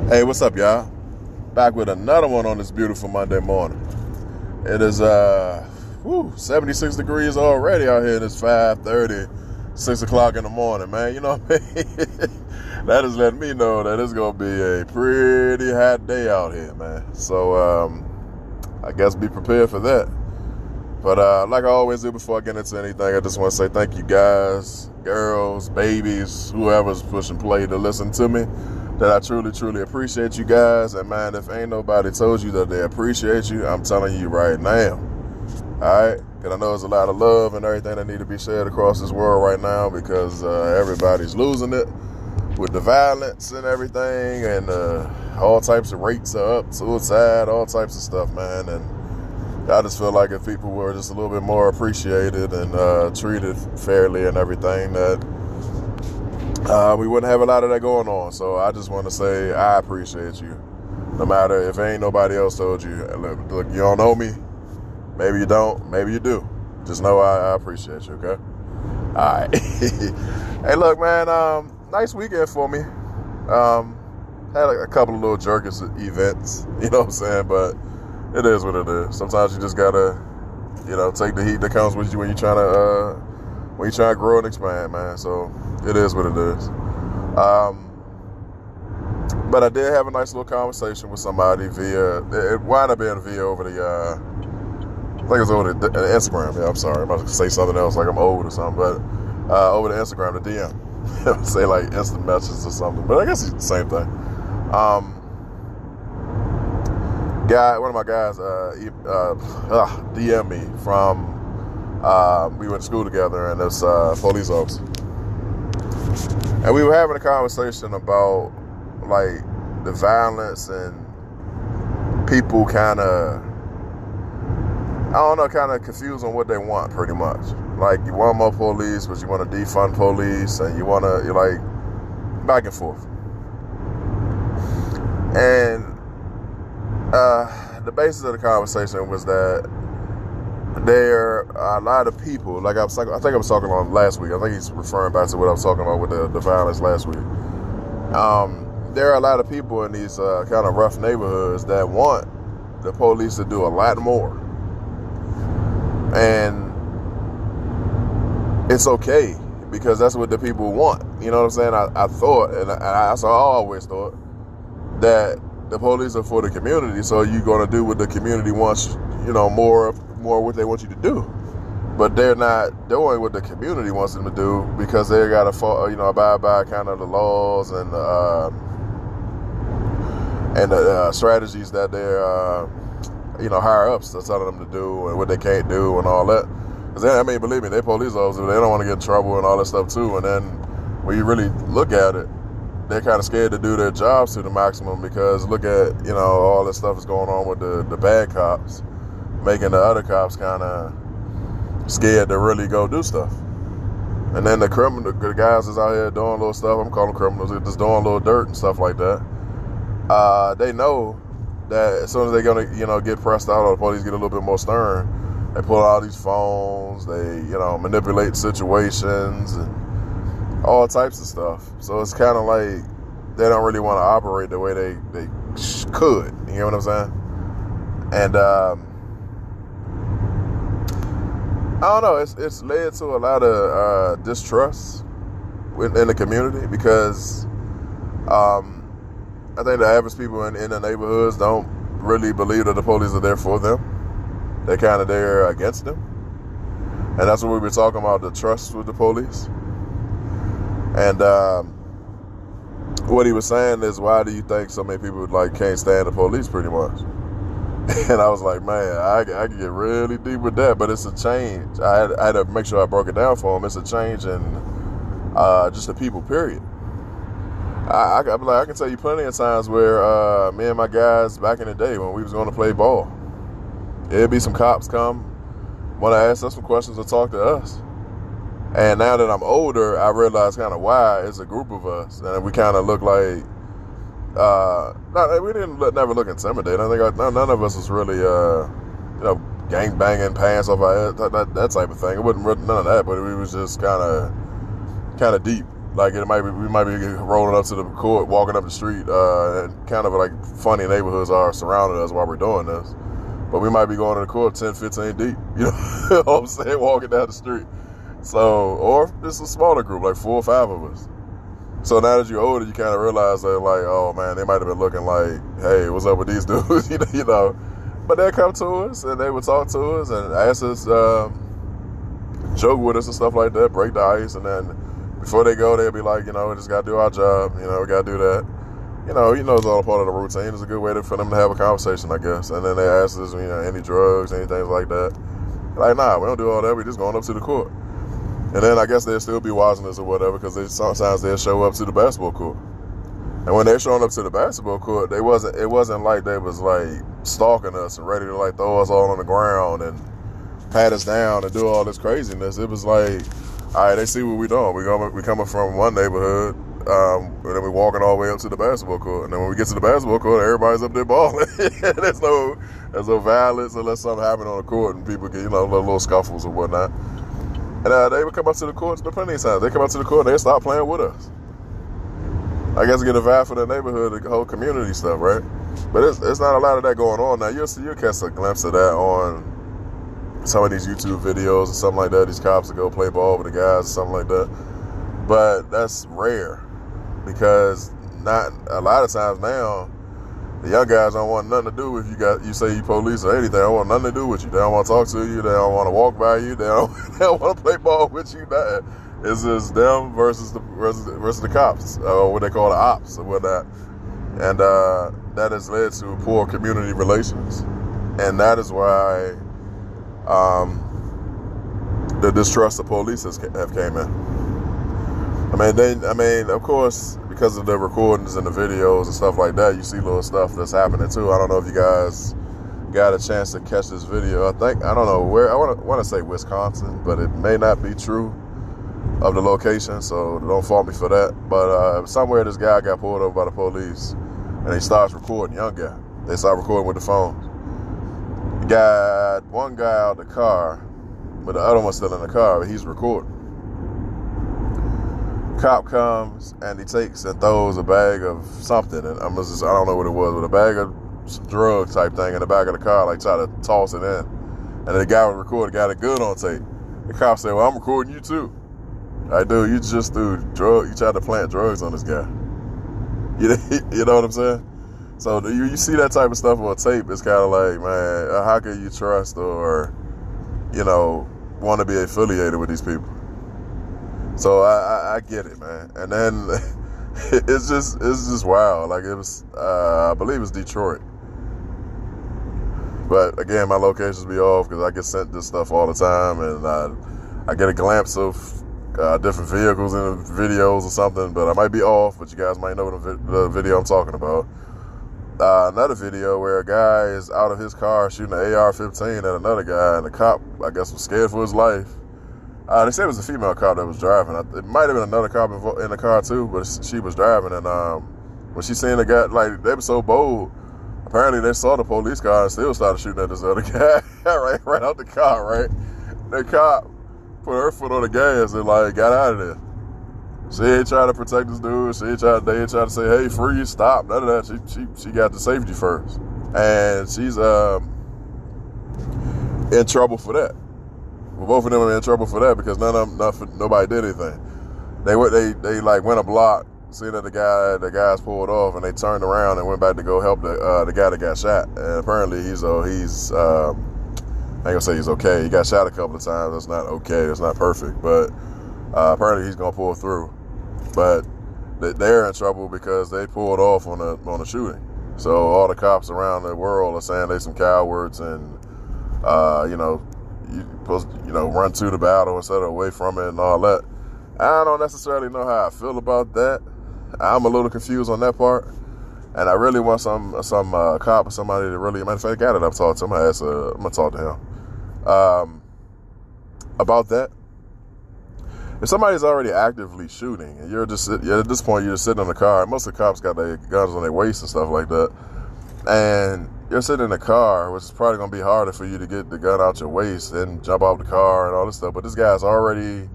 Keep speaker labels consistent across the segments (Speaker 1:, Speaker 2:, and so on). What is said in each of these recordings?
Speaker 1: Hey, what's up, y'all? Back with another one on this beautiful Monday morning. It is 76 degrees already out here. It's 5:30, 6 o'clock in the morning, man. You know what I mean? That is letting me know that it's gonna be a pretty hot day out here, man. So I guess be prepared for that. But like I always do before I get into anything, I just want to say thank you guys, girls, babies, whoever's pushing play to listen to me. That I truly, truly appreciate you guys. And man, if ain't nobody told you that they appreciate you, I'm telling you right now. Alright? Because I know there's a lot of love and everything that need to be shared across this world right now because everybody's losing it with the violence and everything. And all types of rates are up, suicide, all types of stuff, man. And I just feel like if people were just a little bit more appreciated and treated fairly and everything, that we wouldn't have a lot of that going on. So I just want to say I appreciate you. No matter if ain't nobody else told you. Look, you don't know me. Maybe you don't. Maybe you do. Just know I appreciate you, okay? All right. Hey, look, man, nice weekend for me. Had a couple of little jerkish events, you know what I'm saying? But it is what it is. Sometimes you just got to, take the heat that comes with you when you're trying to grow and expand, man. So it is what it is. But I did have a nice little conversation with somebody it wound up being via over the, I think it was over the Instagram. Yeah, I'm sorry. I'm about to say something else like I'm old or something, but over the Instagram, the DM. Say like instant messages or something, but I guess it's the same thing. One of my guys DM me from, we went to school together, and this police officer. And we were having a conversation about, like, the violence and people kind of confused on what they want, pretty much. Like, you want more police, but you want to defund police, and you're like, back and forth. And the basis of the conversation was that there are a lot of people, like I think I was talking about last week. I think he's referring back to what I was talking about with the violence last week. There are a lot of people in these kind of rough neighborhoods that want the police to do a lot more. And it's okay because that's what the people want. You know what I'm saying? I thought, and I always thought that the police are for the community, so you're going to do what the community wants, more what they want you to do. But they're not doing what the community wants them to do because they got to, abide by kind of the laws and the strategies that their, higher ups are telling them to do and what they can't do and all that. Because believe me, they're police officers. They don't want to get in trouble and all that stuff too. And then when you really look at it, they're kind of scared to do their jobs to the maximum because look at, all this stuff is going on with the bad cops, making the other cops kind of scared to really go do stuff. And then the guys that's out here doing little stuff, I'm calling them criminals, they're just doing a little dirt and stuff like that. They know that as soon as they're going to, get pressed out or the police get a little bit more stern, they pull out all these phones, they, manipulate situations and all types of stuff. So it's kind of like they don't really want to operate the way they could. You know what I'm saying? And I don't know. It's led to a lot of distrust in the community because I think the average people in the neighborhoods don't really believe that the police are there for them. They're kind of there against them. And that's what we were talking about, the trust with the police. And what he was saying is, why do you think so many people can't stand the police pretty much? And I was like, man, I could get really deep with that, but it's a change. I had to make sure I broke it down for him. It's a change in just the people, period. I can tell you plenty of times where me and my guys back in the day when we was going to play ball, it'd be some cops come, want to ask us some questions or talk to us. And now that I'm older, I realize kind of why. It's a group of us, and we kind of look like, we didn't never look intimidating. I think none of us was really, gang banging, pants off our head, that type of thing. It wasn't none of that, but we was just kind of deep. Like we might be rolling up to the court, walking up the street, and kind of like funny neighborhoods are surrounding us while we're doing this. But we might be going to the court 10, 15 deep, you know what I'm saying, walking down the street. So, or just a smaller group, like 4 or 5 of us. So now that you're older, you kind of realize that, like, oh man, they might have been looking like, hey, what's up with these dudes, you know. But they'd come to us and they would talk to us and ask us, joke with us and stuff like that, break the ice, and then before they go, they'll be like, you know, we just got to do our job, you know, we got to do that. You know, it's all a part of the routine. It's a good way for them to have a conversation, I guess. And then they ask us, you know, any drugs, anything like that. Like, nah, we don't do all that. We just going up to the court. And then I guess they'll still be watching us or whatever, because sometimes they'll show up to the basketball court. And when they're showing up to the basketball court, it wasn't like they was like stalking us and ready to like throw us all on the ground and pat us down and do all this craziness. It was like, all right, they see what we're doing. We coming from one neighborhood, and then we're walking all the way up to the basketball court. And then when we get to the basketball court, everybody's up there balling. There's no violence unless something happened on the court and people get, you know, little scuffles or whatnot. And they would come up to the court plenty of times. They come up to the court and they stop playing with us. I guess get a vibe for the neighborhood, the whole community stuff, right? But it's not a lot of that going on now. You'll catch a glimpse of that on some of these YouTube videos or something like that. These cops will go play ball with the guys or something like that. But that's rare, because not a lot of times now, the young guys don't want nothing to do with you say you police or anything. They don't want nothing to do with you. They don't want to talk to you. They don't want to walk by you. They don't want to play ball with you. It's just them versus the cops, or what they call the ops or whatnot. And that has led to poor community relations. And that is why the distrust of police have came in. I mean, of course, because of the recordings and the videos and stuff like that, you see little stuff that's happening too. I don't know if you guys got a chance to catch this video. I don't know where, I want to say Wisconsin, but it may not be true of the location, so don't fault me for that. But somewhere this guy got pulled over by the police, and he starts recording, young guy. They start recording with the phones. Got one guy out the car, but the other one's still in the car, but he's recording. Cop comes and he takes and throws a bag of something, and I don't know what it was, but a bag of drug type thing in the back of the car, like try to toss it in. And the guy was recording, got it good on tape. The cop said, well, I'm recording you too. Like, dude, you just you tried to plant drugs on this guy. You know what I'm saying? So you see that type of stuff on tape, it's kind of like, man, how can you trust or, you know, want to be affiliated with these people? So I get it, man. And then it's just wild. Like, it was, I believe it's Detroit. But again, my locations be off because I get sent this stuff all the time, and I get a glimpse of different vehicles in the videos or something. But I might be off, but you guys might know the video I'm talking about. Another video where a guy is out of his car shooting an AR-15 at another guy, and the cop, I guess, was scared for his life. They said it was a female cop that was driving. It might have been another cop in the car too, but she was driving. And when she seen the guy, like, they were so bold, apparently they saw the police car and still started shooting at this other guy right out the car, right? The cop put her foot on the gas and, like, got out of there. She ain't trying to protect this dude. They ain't trying to say, hey, freeze, stop. None of that. She got the safety first. And she's in trouble for that. Well, both of them are in trouble for that because nobody did anything. They like went a block, seen that the guys pulled off, and they turned around and went back to go help the guy that got shot. And apparently he's I ain't gonna say he's okay. He got shot a couple of times. That's not okay. That's not perfect, but apparently he's gonna pull through. But they're in trouble because they pulled off on a shooting. So all the cops around the world are saying they some cowards and you're supposed to, run to the battle instead of away from it and all that. I don't necessarily know how I feel about that. I'm a little confused on that part. And I really want some cop or somebody to really, matter of fact, got it. I've talked to him. I'm going to talk to him about that. If somebody's already actively shooting and at this point, you're just sitting in the car, and most of the cops got their guns on their waist and stuff like that. And you're sitting in the car, which is probably going to be harder for you to get the gun out your waist and jump out the car and all this stuff. But this guy's already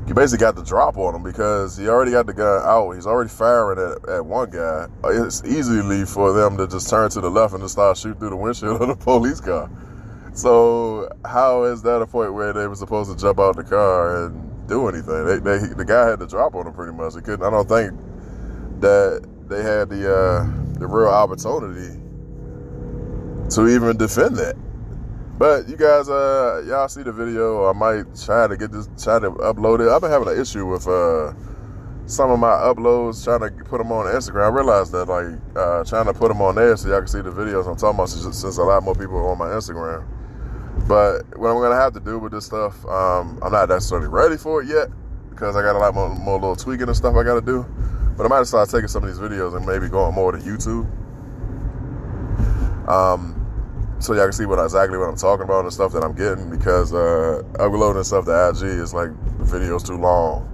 Speaker 1: he basically got the drop on him because he already got the gun out. He's already firing at one guy. It's easily for them to just turn to the left and just start shooting through the windshield of the police car. So how is that a point where they were supposed to jump out the car and do anything? The guy had the drop on him pretty much. He couldn't. I don't think that they had the real opportunity to even defend that. But you guys, y'all see the video. I might try to upload it. I've been having an issue with some of my uploads, trying to put them on Instagram. I realized that, like, trying to put them on there so y'all can see the videos I'm talking about, since a lot more people are on my Instagram. But what I'm gonna have to do with this stuff, I'm not necessarily ready for it yet because I got a lot more little tweaking and stuff I got to do. But I might start taking some of these videos and maybe going more to YouTube. So y'all can see exactly what I'm talking about and the stuff that I'm getting, because uploading stuff to IG is like, the video's too long.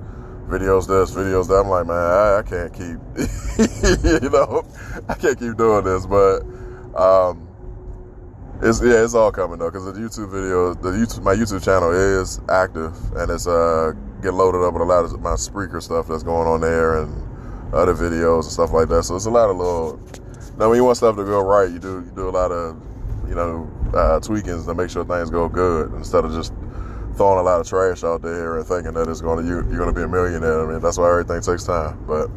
Speaker 1: Videos this, videos that. I'm like, man, I can't keep, I can't keep doing this. But it's all coming though, because the YouTube video, my YouTube channel is active, and it's getting loaded up with a lot of my Spreaker stuff that's going on there and other videos and stuff like that. So it's a lot of little, when you want stuff to go right, you do a lot of, tweakings to make sure things go good, instead of just throwing a lot of trash out there and thinking that you're going to be a millionaire. I mean, that's why everything takes time, but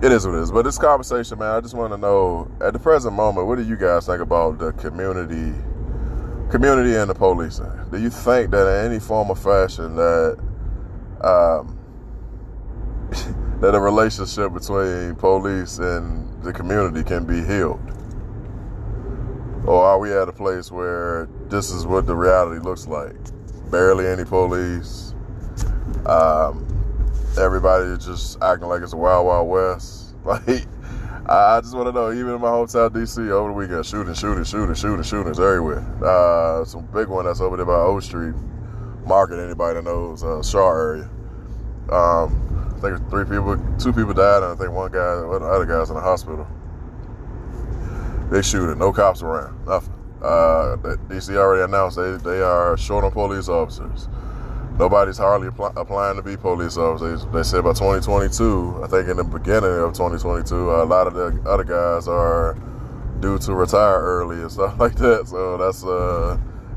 Speaker 1: it is what it is. But this conversation, man, I just want to know, at the present moment, what do you guys think about the community and the policing? Do you think that in any form or fashion that that a relationship between police and the community can be healed? Or are we at a place where this is what the reality looks like? Barely any police. Everybody just acting like it's a wild, wild west. Like, I just want to know, even in my hometown, D.C., over the weekend, shootings everywhere. Some big one that's over there by O Street Market, anybody that knows, Shaw area. I think two people died, and I think the other guy's in the hospital. Big shooting, no cops around, nothing. DC already announced they are short on police officers. Nobody's hardly applying to be police officers. They said by 2022, I think in the beginning of 2022, a lot of the other guys are due to retire early and stuff like that. So that's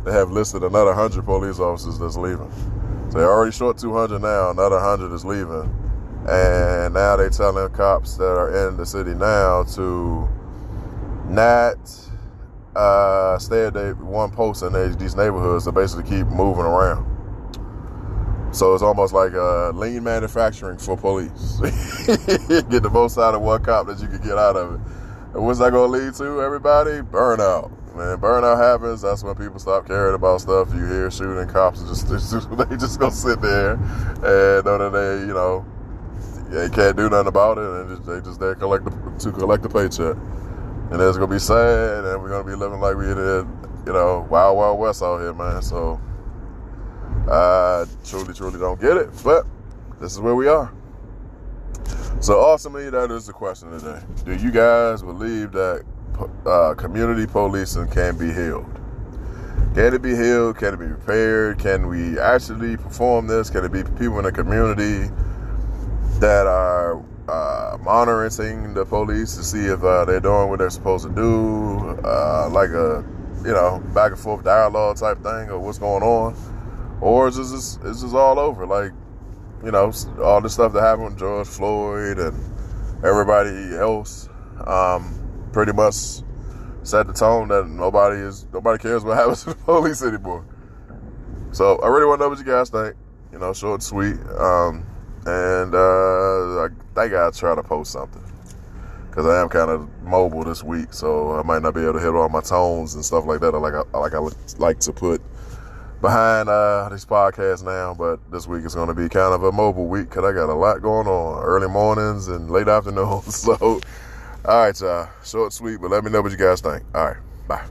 Speaker 1: they have listed another 100 police officers that's leaving. So they're already short 200 now, another 100 is leaving. And now they're telling cops that are in the city now to not stay at one post in these neighborhoods, to basically keep moving around. So it's almost like lean manufacturing for police. Get the most out of one cop that you can get out of it. And what's that going to lead to, everybody? Burnout. Man, burnout happens. That's when people stop caring about stuff. You hear shooting, cops they just going to sit there and know that they can't do nothing about it, and they just there to collect the paycheck. And it's going to be sad, and we're going to be living like we did, wild, wild west out here, man. So I truly don't get it, but this is where we are. So ultimately, that is the question today. Do you guys believe that community policing can be healed? Can it be healed? Can it be repaired? Can we actually perform this? Can it be people in the community that are monitoring the police to see if they're doing what they're supposed to do, like a back and forth dialogue type thing of what's going on? Or is this all over? Like, all the stuff that happened with George Floyd and everybody else pretty much set the tone that nobody cares what happens to the police anymore. So I really want to know what you guys think. Short and sweet. And I think I'll try to post something, because I am kind of mobile this week, so I might not be able to hit all my tones and stuff like that. I like to put behind these podcasts now, but this week is going to be kind of a mobile week because I got a lot going on, early mornings and late afternoons. So, all right, y'all, short, sweet, but let me know what you guys think. All right, bye.